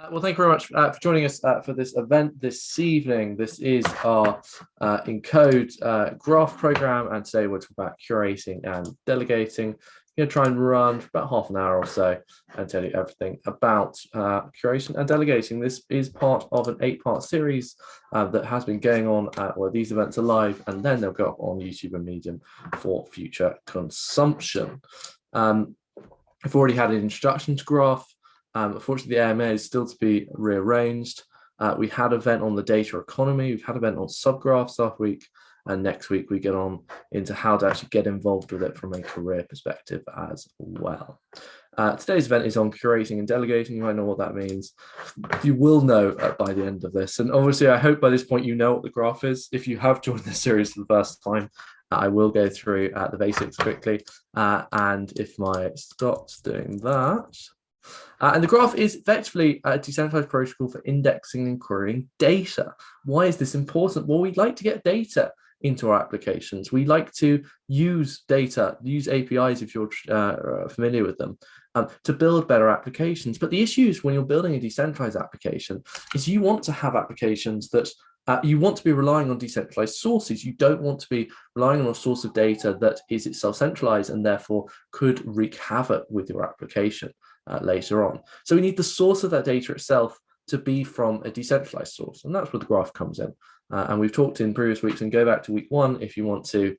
Well, thank you very much for joining us for this event this evening. This is our Encode graph program, and today we're talking about curating and delegating. I'm going to try and run for about half an hour or so and tell you everything about curation and delegating. This is part of an 8-part series that has been going on where these events are live, and then they'll go up on YouTube and Medium for future consumption. I've already had an introduction to graph. Unfortunately, the AMA is still to be rearranged. We had an event on the data economy. We've had an event on subgraphs last week. And next week, we get on into how to actually get involved with it from a career perspective as well. Today's event is on curating and delegating. You might know what that means. You will know by the end of this. And obviously, I hope by this point, you know what the graph is. If you have joined this series for the first time, I will go through the basics quickly. And if my stops doing that, and the graph is effectively a decentralized protocol for indexing and querying data. Why is this important? Well, we'd like to get data into our applications. We like to use data, use APIs if you're familiar with them, to build better applications. But the issue is when you're building a decentralized application is you want to have applications that you want to be relying on decentralized sources. You don't want to be relying on a source of data that is itself centralized and therefore could wreak havoc with your application later on. So we need the source of that data itself to be from a decentralized source. And that's where the graph comes in. And we've talked in previous weeks, and go back to week 1 if you want to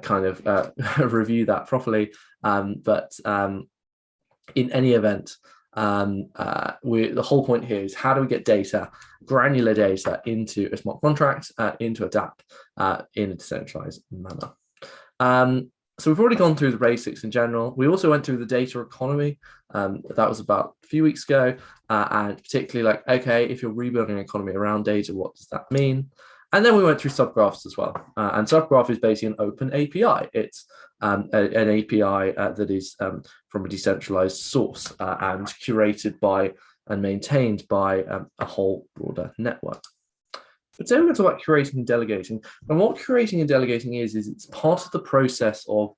kind of review that properly. But in any event, the whole point here is how do we get data, granular data, into a smart contract, into a DApp in a decentralized manner. So we've already gone through the basics in general. We also went through the data economy. That was about a few weeks ago, and particularly like, okay, if you're rebuilding an economy around data, what does that mean? And then we went through subgraphs as well. And subgraph is basically an open API. It's an API that is from a decentralized source and curated by and maintained by a whole broader network. But today we're going to talk about curating and delegating. And what curating and delegating is it's part of the process of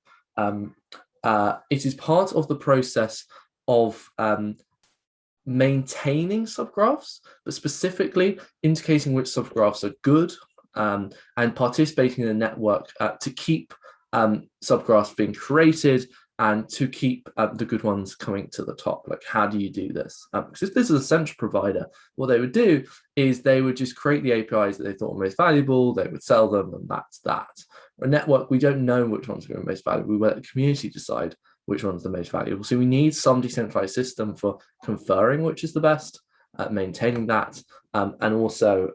maintaining subgraphs, but specifically indicating which subgraphs are good and participating in a network to keep subgraphs being created and to keep the good ones coming to the top. Like, how do you do this? Because if this is a central provider, what they would do is they would just create the APIs that they thought were most valuable, they would sell them, and that's that. A network, we don't know which ones are going to be most valuable. We let the community decide which one's the most valuable. So we need some decentralized system for conferring which is the best, maintaining that, and also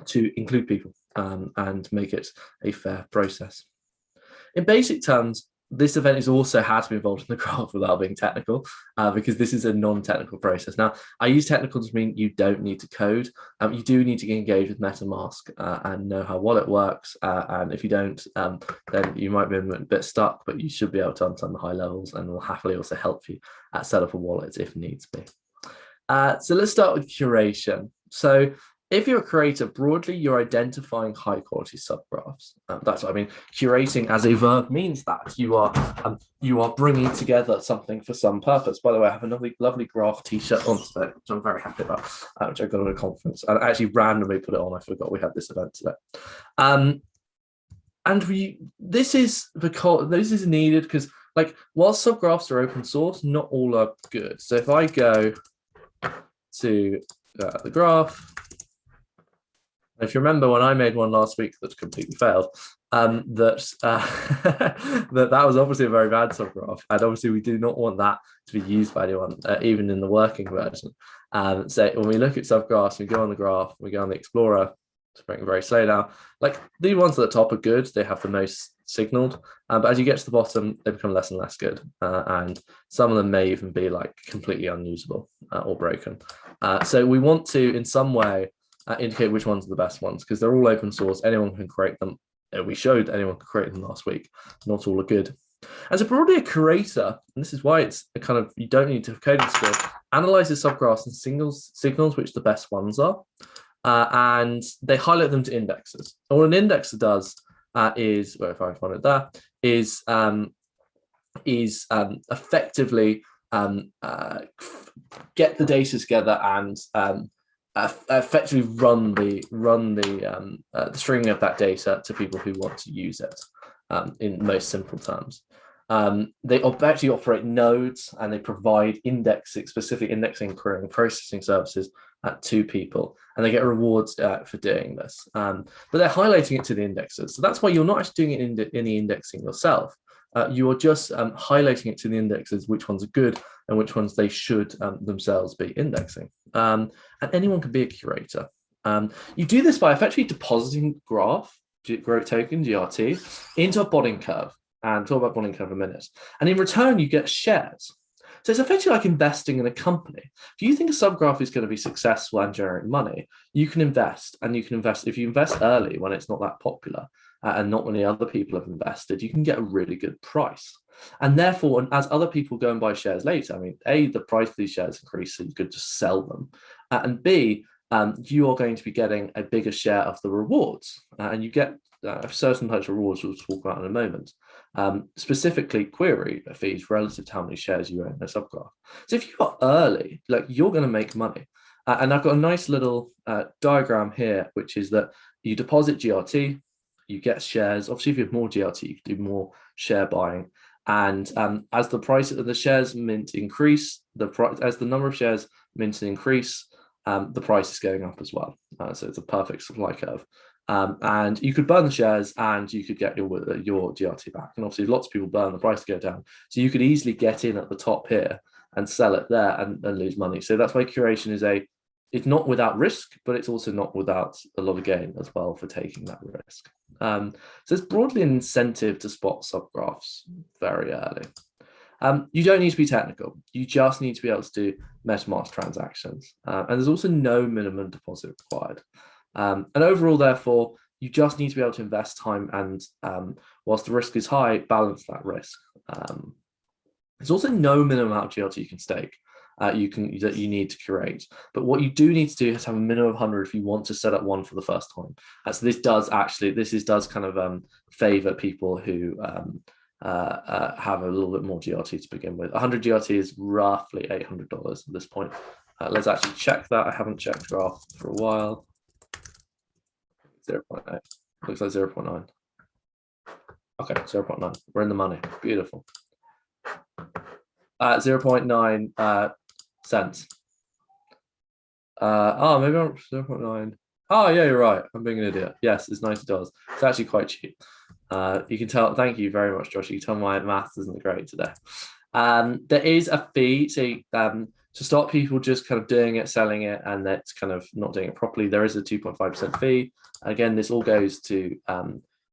to include people and make it a fair process. In basic terms, this event is also how to be involved in the graph without being technical, because this is a non-technical process. Now, I use technical to mean you don't need to code. You do need to get engaged with MetaMask and know how wallet works. And if you don't, then you might be a bit stuck, but you should be able to understand the high levels, and we'll happily also help you set up a wallet if needs be. So let's start with curation. So if you're a creator, broadly, you're identifying high quality subgraphs. That's what I mean. Curating as a verb means that you are bringing together something for some purpose. By the way, I have a lovely graph t-shirt on today, which I'm very happy about, which I got at a conference. And I actually randomly put it on. I forgot we had this event today. This is because this is needed because, like, while subgraphs are open source, not all are good. So if I go to the graph, if you remember when I made one last week that completely failed, that was obviously a very bad subgraph, and obviously we do not want that to be used by anyone, even in the working version. So when we look at subgraphs, we go on the graph, we go on the Explorer, to bring it very slow now. Like, the ones at the top are good; they have the most signaled, but as you get to the bottom, they become less and less good, and some of them may even be like completely unusable or broken. So we want to, in some way, indicate which ones are the best ones, because they're all open source. Anyone can create them. We showed anyone could create them last week. Not all are good. As a broadly a curator, and this is why it's a kind of, you don't need to have coding skills, analyzes subgraphs and signals which the best ones are, and they highlight them to indexes. And what an indexer does is, well, if I find it there, is effectively get the data together and effectively run the stringing of that data to people who want to use it in most simple terms. They actually operate nodes, and they provide specific indexing, querying, processing services to people, and they get rewards for doing this. But they're highlighting it to the indexers. So that's why you're not actually doing it in any indexing yourself. You are just highlighting it to the indexers which ones are good and which ones they should themselves be indexing. And anyone can be a curator. You do this by effectively depositing growth token, GRT, into a bonding curve. And talk about bonding curve in a minute. And in return, you get shares. So it's effectively like investing in a company. If you think a subgraph is going to be successful and generate money, you can invest. And you can invest, if you invest early when it's not that popular and not many other people have invested, you can get a really good price. And therefore, and as other people go and buy shares later, I mean, A, the price of these shares increase, so you could just sell them. And B, you are going to be getting a bigger share of the rewards. And you get certain types of rewards we'll talk about in a moment. Specifically query fees relative to how many shares you own in a subgraph. So if you are early, like, you're going to make money. And I've got a nice little diagram here, which is that you deposit GRT, you get shares. Obviously, if you have more GRT, you can do more share buying. And as the price of the shares mint increase, as the number of shares minted increase, the price is going up as well. So it's a perfect supply curve. And you could burn the shares and you could get your GRT back. And obviously, lots of people burn, the price go down. So you could easily get in at the top here and sell it there and lose money. So that's why curation it's not without risk, but it's also not without a lot of gain as well for taking that risk. So it's broadly an incentive to spot subgraphs very early. You don't need to be technical. You just need to be able to do MetaMask transactions. And there's also no minimum deposit required. And overall, therefore, you just need to be able to invest time and, whilst the risk is high, balance that risk. There's also no minimum amount of GLT you can stake. That you need to curate, but what you do need to do is have a minimum of 100 if you want to set up one for the first time. So this does kind of favor people who have a little bit more GRT to begin with. 100 GRT is roughly $800 at this point. Let's actually check that. I haven't checked graph for a while. 0.8 looks like 0.9. Okay, 0.9. We're in the money. Beautiful. 0.9 cents. Maybe I'm 0.9. Oh, yeah, you're right. I'm being an idiot. Yes, it's $90. It's actually quite cheap. You can tell. Thank you very much, Josh. You can tell my maths isn't great today. There is a fee. So to stop people just kind of doing it, selling it, and that's kind of not doing it properly, there is a 2.5% fee. Again, this all goes to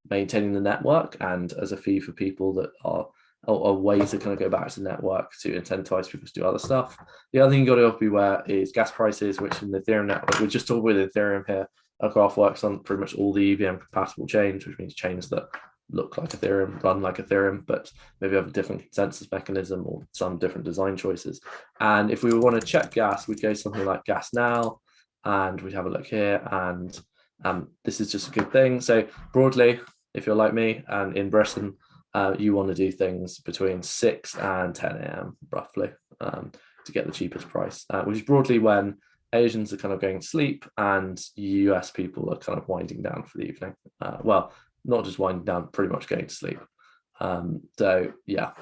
maintaining the network and as a fee for people that are a way to kind of go back to the network to incentivize people to do other stuff. The other thing you got to be aware is gas prices, which in the Ethereum network, we're just talking with Ethereum here. Our graph works on pretty much all the EVM compatible chains, which means chains that look like Ethereum, run like Ethereum, but maybe have a different consensus mechanism or some different design choices. And if we want to check gas, we'd go something like gas now, and we'd have a look here. And this is just a good thing. So broadly, if you're like me and in Britain, you want to do things between 6 and 10 a.m. roughly to get the cheapest price, which is broadly when Asians are kind of going to sleep and US people are kind of winding down for the evening. Well, not just winding down, pretty much going to sleep. So yeah,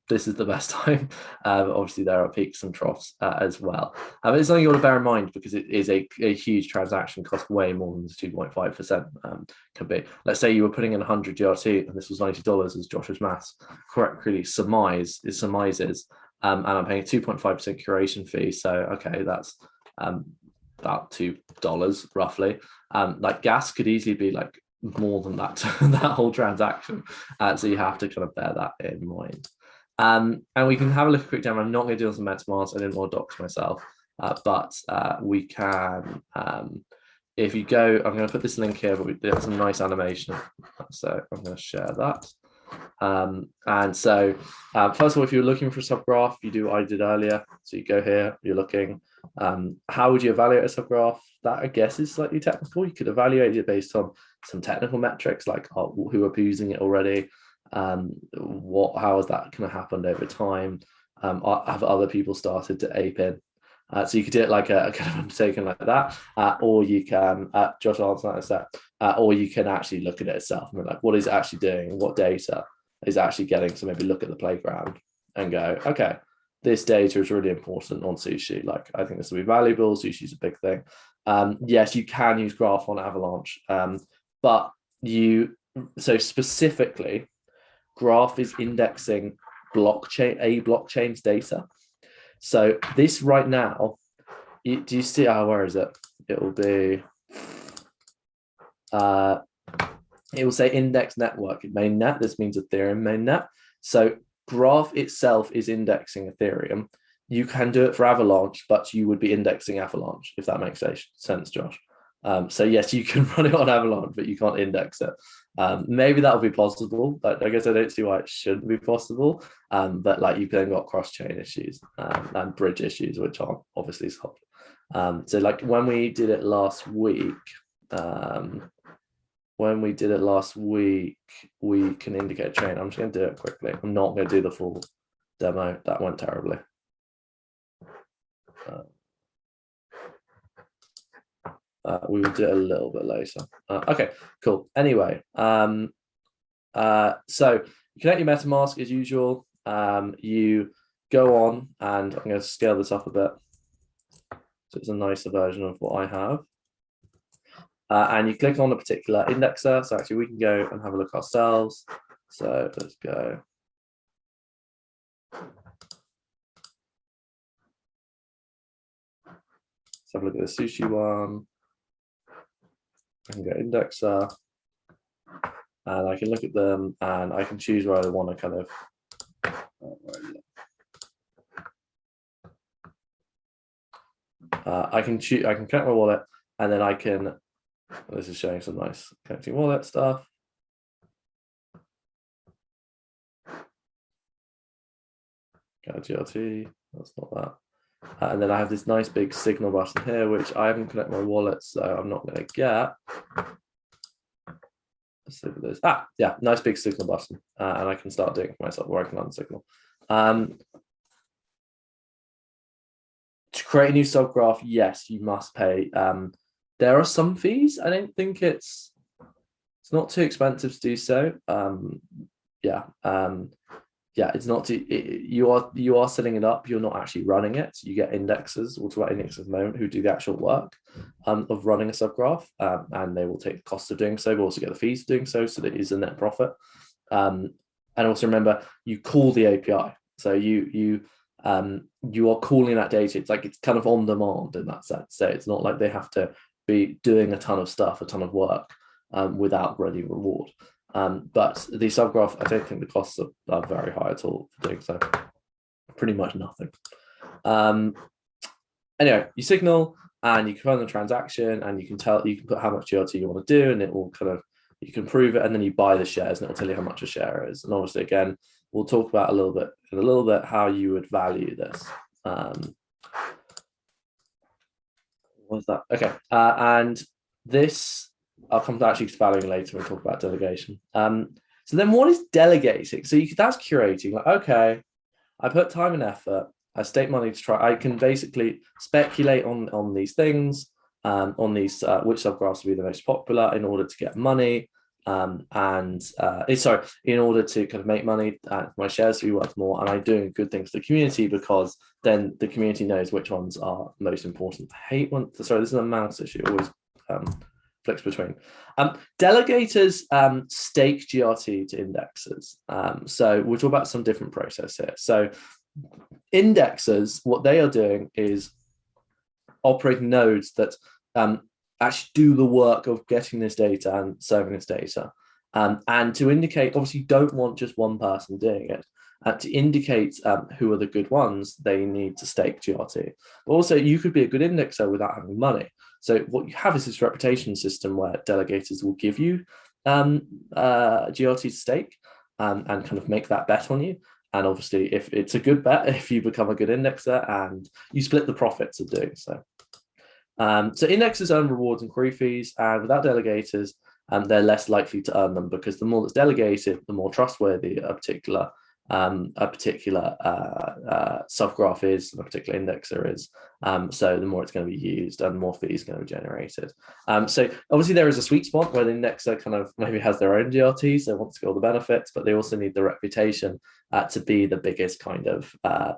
this is the best time. Obviously, there are peaks and troughs as well. But it's something you want to bear in mind because it is a huge transaction, cost way more than the 2.5% can be. Let's say you were putting in 100 GRT and this was $90, as Josh's maths correctly surmises, and I'm paying a 2.5% curation fee. So okay, that's about $2 roughly. Like gas could easily be like more than that that whole transaction, so you have to kind of bear that in mind. And we can have a look at quick demo. I'm not going to do this on MetaMask. I didn't want to dox myself, but we can. If you go, I'm going to put this link here, but there's some nice animation, so I'm going to share that. And so first of all, if you're looking for a subgraph, you do what I did earlier. So you go here, you're looking, how would you evaluate a subgraph? That I guess is slightly technical. You could evaluate it based on some technical metrics like who are using it already, how has that kind of happened over time, have other people started to ape in. So you could do it like a kind of undertaking like that, or you can, Josh answer that, or you can actually look at it itself and be like, what is it actually doing and what data is actually getting, to maybe look at the playground and go, okay, this data is really important on Sushi. Like, I think this will be valuable. Sushi's a big thing. Yes, you can use Graph on Avalanche, but so specifically, Graph is indexing blockchain's data. So this right now, do you see, where is it? It will be, it will say index network mainnet. This means Ethereum mainnet. So Graph itself is indexing Ethereum. You can do it for Avalanche, but you would be indexing Avalanche, if that makes sense, Josh. So yes, you can run it on Avalanche, but you can't index it. Maybe that'll be possible, but I guess I don't see why it shouldn't be possible. But like, you've then got cross-chain issues and bridge issues, which aren't obviously solved. So like when we did it last week, we can indicate chain. I'm just going to do it quickly. I'm not going to do the full demo. That went terribly. We will do it a little bit later. Okay, cool. Anyway, so you connect your MetaMask as usual. You go on, and I'm going to scale this up a bit, so it's a nicer version of what I have. And you click on a particular indexer. So actually, we can go and have a look ourselves. So let's go. Let's have a look at the Sushi one. I can go indexer, and I can look at them, and I can choose where I want to kind of. I can connect my wallet, and then I can. This is showing some nice connecting wallet stuff. Got a GLT. That's not that. And then I have this nice big signal button here, which I haven't connected my wallet, so I'm not going to get. Let's see what this. Yeah, nice big signal button, and I can start doing it for myself, working on the signal. To create a new subgraph, yes, you must pay. There are some fees. I don't think it's not too expensive to do so. Yeah, it's not too. You are setting it up. You're not actually running it. You get indexers. We'll talk about indexers in a moment, who do the actual work of running a subgraph, and they will take the cost of doing so, but also get the fees of doing so that it is a net profit. And also remember, you call the API. So you are calling that data. It's like it's kind of on demand in that sense. So it's not like they have to be doing a ton of stuff, a ton of work without ready reward. But the subgraph, I don't think the costs are very high at all for doing so. Pretty much nothing. Anyway, you signal and you can run the transaction, and you can put how much GLT you want to do, and it will kind of, you can prove it, and then you buy the shares, and it will tell you how much a share is. And obviously, again, we'll talk about in a little bit how you would value this. What's that? Okay, and this. I'll come to actually valuing later when we talk about delegation. So then what is delegating? So that's curating. Like, okay, I put time and effort, I stake money to try. I can basically speculate on these things, on these which subgraphs will be the most popular in order to get money, in order to kind of make money, my shares to be worth more, and I'm doing good things for the community, because then the community knows which ones are most important. I hate when, sorry, this is a mouse issue. Always flicks between. Delegators stake GRT to indexers. So we'll talk about some different process here. So indexers, what they are doing is operating nodes that actually do the work of getting this data and serving this data. And to indicate, obviously you don't want just one person doing it. To indicate who are the good ones, they need to stake GRT. But also, you could be a good indexer without having money. So what you have is this reputation system where delegators will give you GRT to stake and kind of make that bet on you. And obviously, if it's a good bet, if you become a good indexer, and you split the profits of doing so. So indexers earn rewards and query fees, and without delegators, they're less likely to earn them, because the more that's delegated, the more trustworthy a particular a particular subgraph is, and a particular indexer is. So the more it's going to be used and the more fees going to be generated. So obviously there is a sweet spot where the indexer kind of maybe has their own GRT, so wants to get all the benefits, but they also need the reputation to be the biggest kind of,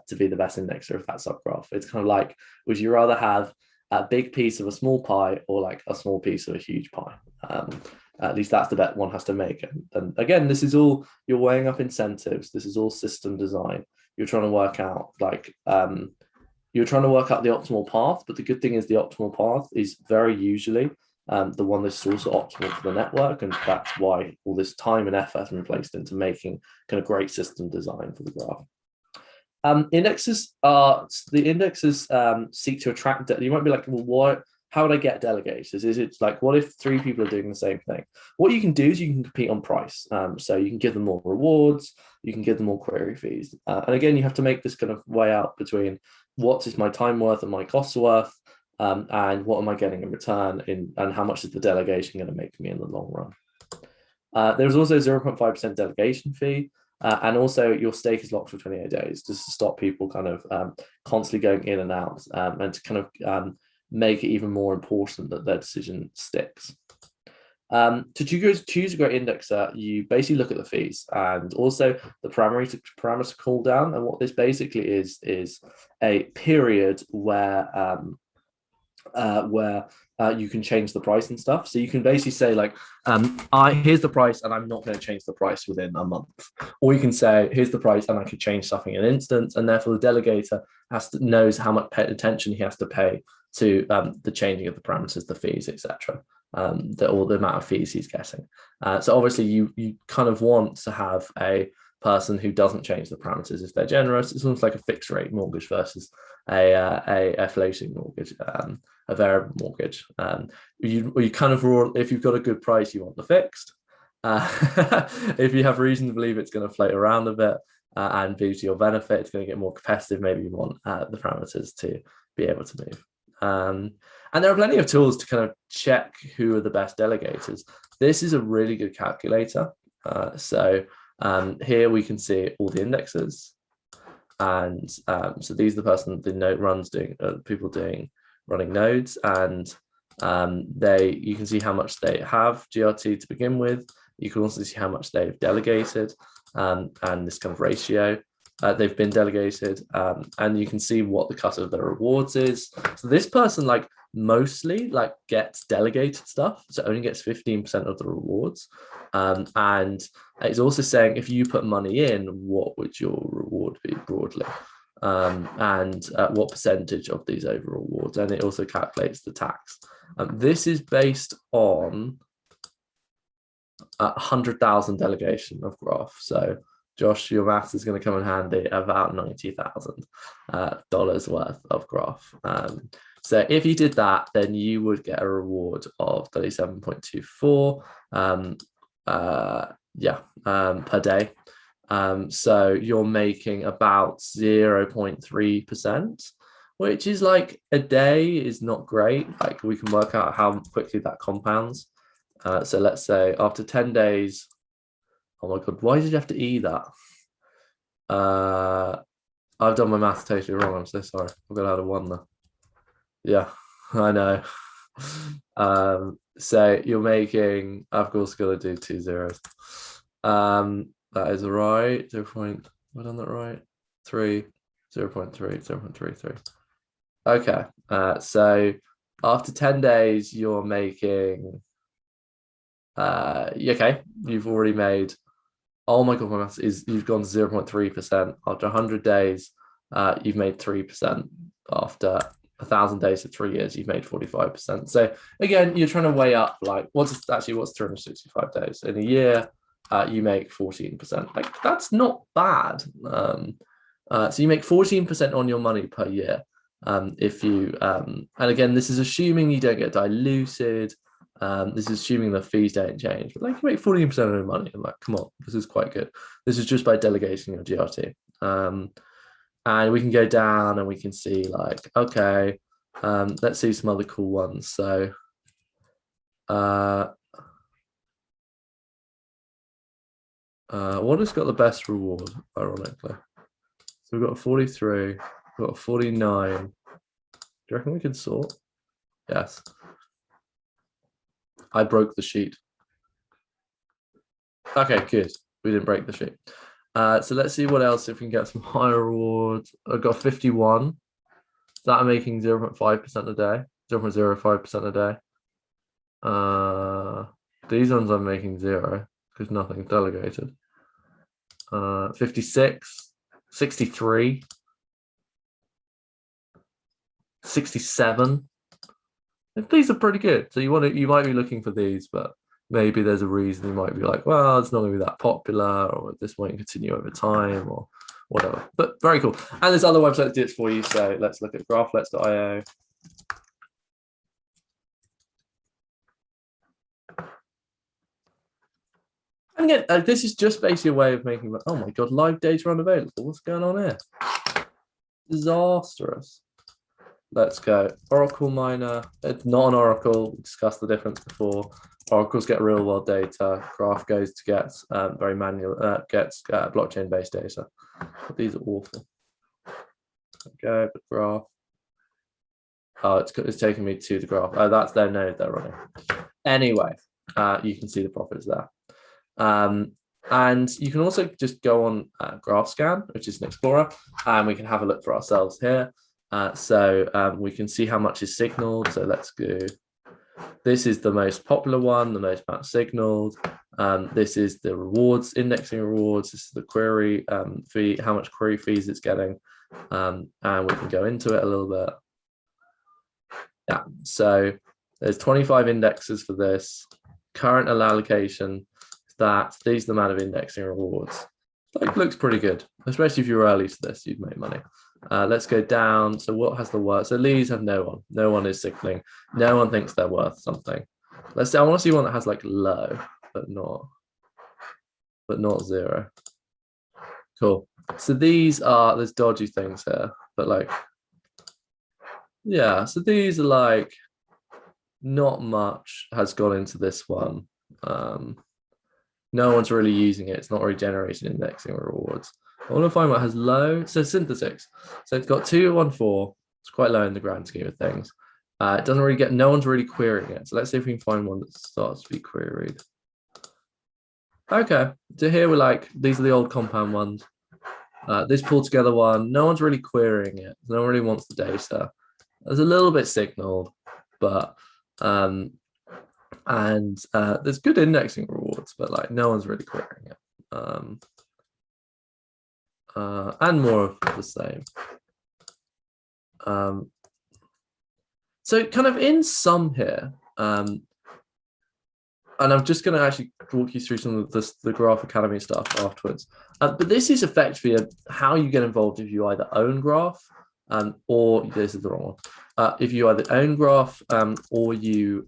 to be the best indexer of that subgraph. It's kind of like, would you rather have a big piece of a small pie or like a small piece of a huge pie? At least that's the bet one has to make. And again, this is all, you're weighing up incentives. This is all system design. You're trying to work out like, you're trying to work out the optimal path, but the good thing is the optimal path is very usually the one that's also optimal for the network. And that's why all this time and effort has been placed into making kind of great system design for the graph. Indexes seek to attract, you might be like, well, how would I get delegators? Is it like, what if 3 people are doing the same thing? What you can do is you can compete on price. So you can give them more rewards, you can give them more query fees. And again, you have to make this kind of way out between what is my time worth and my costs worth, and what am I getting in return, and how much is the delegation going to make me in the long run. There's also 0.5% delegation fee. And also your stake is locked for 28 days just to stop people kind of constantly going in and out, and to kind of make it even more important that their decision sticks. To choose a great indexer, you basically look at the fees and also the parameter cooldown. And what this basically is a period where you can change the price and stuff. So you can basically say like, here's the price and I'm not going to change the price within a month. Or you can say, here's the price and I could change something in an instant. And therefore the delegator knows how much attention he has to pay to the changing of the parameters, the fees, etc. Or the amount of fees he's getting. So obviously you kind of want to have a person who doesn't change the parameters if they're generous. It's almost like a fixed rate mortgage versus a floating mortgage, a variable mortgage. You kind of, if you've got a good price, you want the fixed. If you have reason to believe it's going to float around a bit and be to your benefit, it's going to get more competitive. Maybe you want the parameters to be able to move. And there are plenty of tools to kind of check who are the best delegators. This is a really good calculator. So here we can see all the indexes. And so these are the person the node runs doing, people running nodes, and you can see how much they have GRT to begin with. You can also see how much they've delegated, and this kind of ratio they've been delegated, and you can see what the cut of their rewards is. So this person like mostly like gets delegated stuff, so only gets 15% of the rewards, and it's also saying if you put money in, what would your reward be broadly, and what percentage of these overall rewards, and it also calculates the tax. This is based on 100,000 delegation of graph. So Josh, your maths is going to come in handy. About $90,000 worth of graph. So if you did that, then you would get a reward of 37.24 per day. So you're making about 0.3%, which is like a day is not great. Like we can work out how quickly that compounds. So let's say after 10 days, oh my God, why did you have to E that? I've done my maths totally wrong. I'm so sorry. I'm gonna add a 1 there. Yeah, I know. So you're making, I've course got to do 2 zeros. That is right. 0. Have I done that right? 3, 0.3, 0.33. Okay. So after 10 days, you're making okay, you've already made, oh my God, my maths is, you've gone 0.3%. After 100 days, you've made 3%. After 1,000 days to 3 years, you've made 45%. So again, you're trying to weigh up like what's 365 days in a year. You make 14%. Like that's not bad. So you make 14% on your money per year. If you and again, this is assuming you don't get diluted. This is assuming the fees don't change, but like you make 14% of your money. I'm like, come on, this is quite good. This is just by delegating your GRT. And we can go down and we can see like, okay, let's see some other cool ones. So What has got the best reward, ironically? So we've got a 43, we've got a 49. Do you reckon we can sort? Yes. I broke the sheet. Okay, good. We didn't break the sheet. So let's see what else, if we can get some higher rewards. I've got 51. Is that making 0.5% a day? 0.05% a day. These ones I'm making 0 because nothing's delegated. 56, 63, 67. These are pretty good. So you might be looking for these, but maybe there's a reason you might be like, well, it's not going to be that popular, or this won't continue over time, or whatever. But very cool. And there's other websites that do it for you. So let's look at graphlets.io. And again, this is just basically a way of making, oh my God, live data unavailable. What's going on here? Disastrous. Let's go. Oracle miner. It's not an Oracle. We discussed the difference before. Oracles get real world data. Graph goes to get very manual, gets blockchain based data. But these are awful. Okay, but graph. Oh, it's taking me to the graph. Oh, that's their node they're running. Anyway, you can see the profits there. And you can also just go on GraphScan, which is an explorer, and we can have a look for ourselves here. So we can see how much is signaled. So let's go. This is the most popular one, the most amount signaled. This is the rewards, indexing rewards. This is the query fee, how much query fees it's getting. And we can go into it a little bit. Yeah, so there's 25 indexes for this. Current allocation, these are the amount of indexing rewards. Like, looks pretty good, especially if you're early to this, you'd make money. Let's go down. So what has the worth? So these have no one. No one is signaling. No one thinks they're worth something. Let's see. I want to see one that has like low, but not 0. Cool. So there's dodgy things here, but like, yeah. So these are like, not much has gone into this one. No one's really using it. It's not really generating indexing rewards. I want to find what has low. So synthetics. So it's got 214. It's quite low in the grand scheme of things. It doesn't really get, no one's really querying it. So let's see if we can find one that starts to be queried. Okay, so here we're like, these are the old compound ones. This pulled together one, no one's really querying it. No one really wants the data. There's a little bit signaled, but there's good indexing rewards, but like no one's really querying it. And more of the same. So kind of in sum here, and I'm just going to actually walk you through some of the Graph Academy stuff afterwards. But this is effectively how you get involved if you either own Graph, or this is the wrong one. If you either own Graph, or you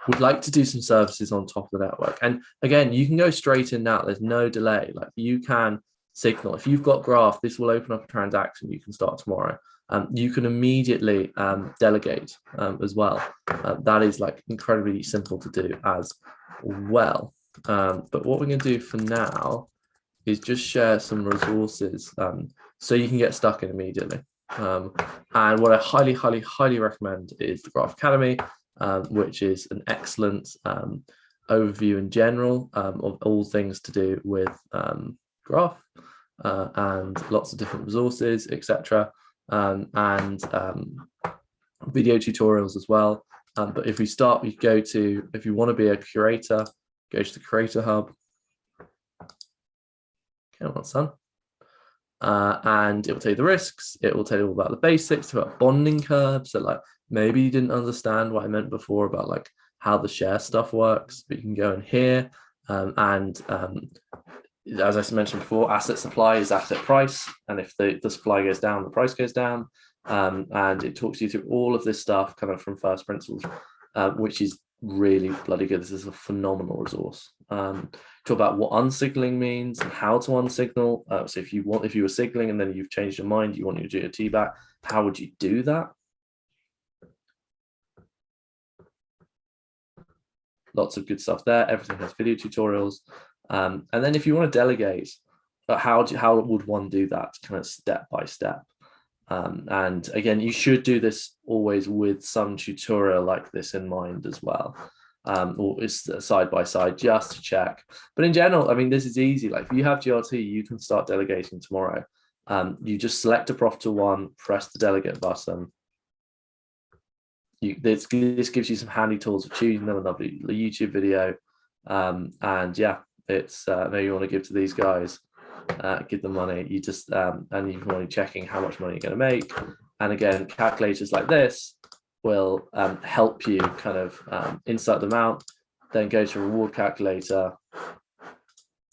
would like to do some services on top of the network. And again, you can go straight in now. There's no delay. Like, you can signal. If you've got Graph, this will open up a transaction. You can start tomorrow. You can immediately delegate as well. That is like incredibly simple to do as well. But what we're going to do for now is just share some resources so you can get stuck in immediately. And what I highly, highly, highly recommend is the Graph Academy, which is an excellent overview in general of all things to do with Graph and lots of different resources, etc. And video tutorials as well. But if we start, we go to, if you want to be a curator, go to the Curator Hub. Come on, son. And it will tell you the risks. It will tell you all about the basics, about bonding curves. So like, maybe you didn't understand what I meant before about like how the share stuff works, but you can go in here as I mentioned before, asset supply is asset price. And if the supply goes down, the price goes down. And it talks you through all of this stuff kind of from first principles, which is really bloody good. This is a phenomenal resource. Talk about what unsignaling means and how to unsignal. So if you were signaling and then you've changed your mind, you want your GOT back, how would you do that? Lots of good stuff there. Everything has video tutorials. And then if you want to delegate, how would one do that kind of step by step? And again, you should do this always with some tutorial like this in mind as well, or it's side by side just to check. But in general, I mean, this is easy. Like if you have GRT, you can start delegating tomorrow. You just select a profitable one, press the delegate button. This gives you some handy tools for choosing them, another YouTube video. And yeah, it's maybe you want to give to these guys. Give them money. You just and you can only checking how much money you're going to make. And again, calculators like this will help you kind of insert them out, then go to reward calculator,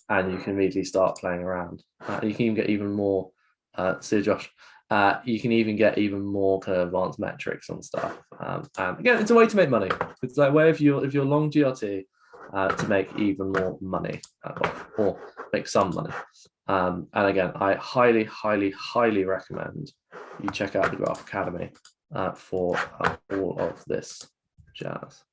and you can immediately start playing around. You can even get even more. See Josh. You can even get even more kind of advanced metrics on stuff. And again, it's a way to make money. It's like where if you're long GRT to make even more money or make some money. And again, I highly, highly, highly recommend you check out the Graph Academy for all of this jazz.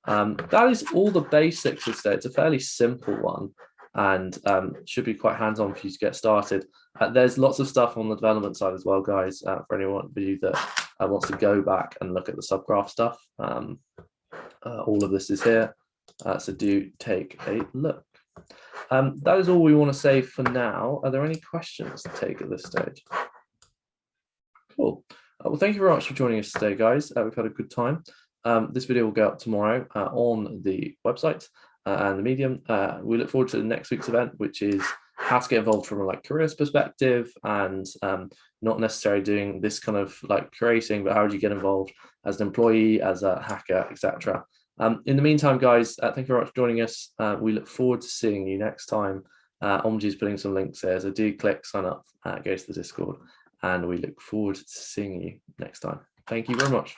That is all the basics of today. It's a fairly simple one and should be quite hands-on for you to get started. There's lots of stuff on the development side as well, guys, for anyone of you that wants to go back and look at the subgraph stuff. All of this is here, so do take a look. That is all we want to say for now. Are there any questions to take at this stage? Cool. Well, thank you very much for joining us today, guys. We've had a good time. This video will go up tomorrow on the website and the Medium. We look forward to next week's event, which is how to get involved from a careers perspective and not necessarily doing this kind of curating, but how do you get involved as an employee, as a hacker, etc. In the meantime, guys, thank you very much for joining us. We look forward to seeing you next time. Omji's putting some links here, so do click sign up, go to the Discord, and we look forward to seeing you next time. Thank you very much.